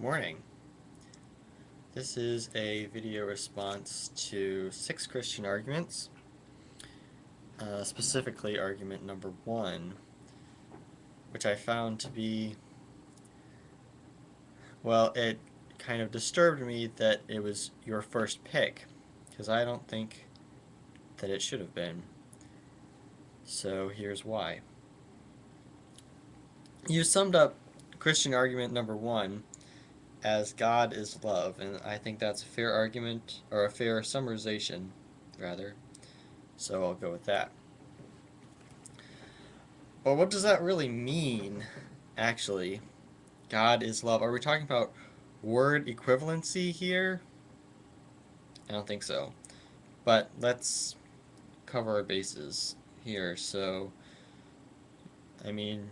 Morning. This is a video response to 6 Christian arguments, specifically argument number 1, which I found to be, well, it kind of disturbed me that it was your first pick, because I don't think that it should have been. So here's why. You summed up Christian argument number 1 as God is love, and I think that's a fair argument, or a fair summarization, rather. So I'll go with that. But what does that really mean, actually? God is love. Are we talking about word equivalency here? I don't think so. But let's cover our bases here. So, I mean,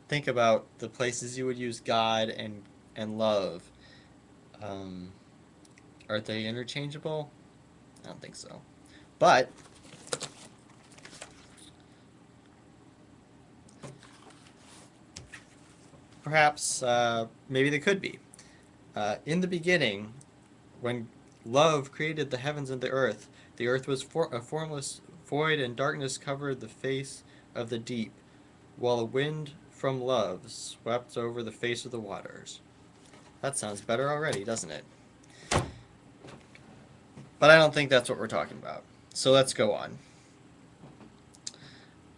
think about the places you would use God and love. Um, are they interchangeable? I don't think so. But perhaps maybe they could be. In the beginning, when love created the heavens and the earth was a formless void, and darkness covered the face of the deep, while a wind from love swept over the face of the waters. That sounds better already, doesn't it? But I don't think that's what we're talking about. So let's go on.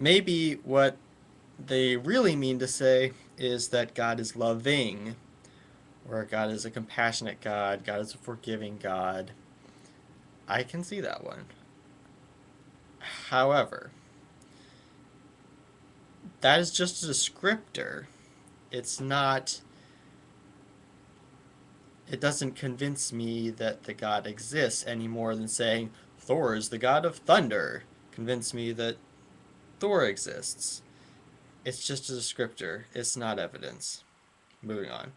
Maybe what they really mean to say is that God is loving, or God is a compassionate God, God is a forgiving God. I can see that one. However, that is just a descriptor. It's not, it doesn't convince me that the God exists any more than saying Thor is the god of thunder. Convince me that Thor exists. It's just a descriptor. It's not evidence. Moving on.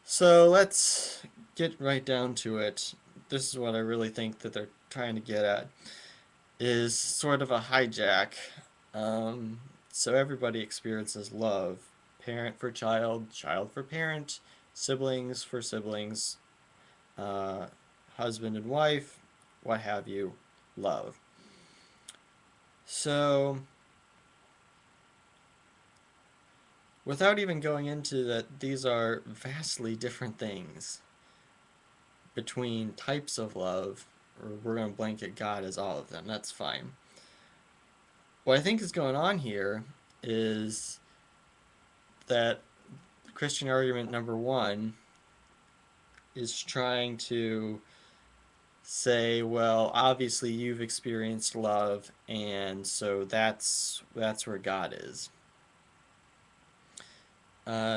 So let's get right down to it. This is what I really think that they're trying to get at, is sort of a hijack. So everybody experiences love. Parent for child, child for parent, siblings for siblings, husband and wife, what have you, love. So, without even going into that, these are vastly different things between types of love, or we're going to blanket God as all of them, that's fine. What I think is going on here is that Christian argument number 1 is trying to say, well, obviously you've experienced love, and so that's where God is.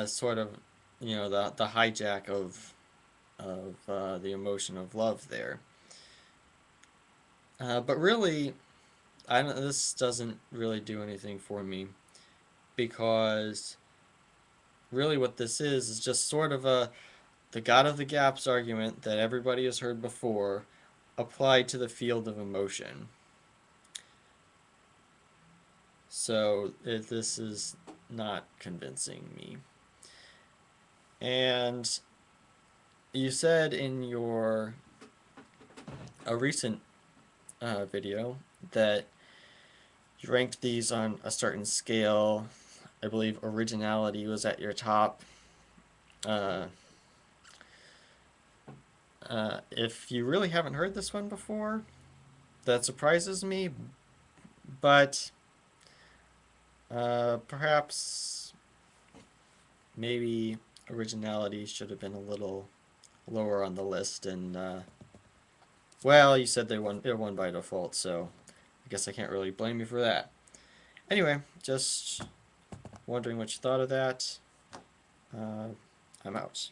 Sort of, the hijack of the emotion of love there. But really, this doesn't really do anything for me, because really what this is just sort of the God of the gaps argument that everybody has heard before, applied to the field of emotion. So this is not convincing me. And you said in your a recent video that you ranked these on a certain scale. I believe originality was at your top. If you really haven't heard this one before, that surprises me, but perhaps maybe originality should have been a little lower on the list, and well, you said it won by default, so I guess I can't really blame you for that. Anyway, just wondering what you thought of that. I'm out.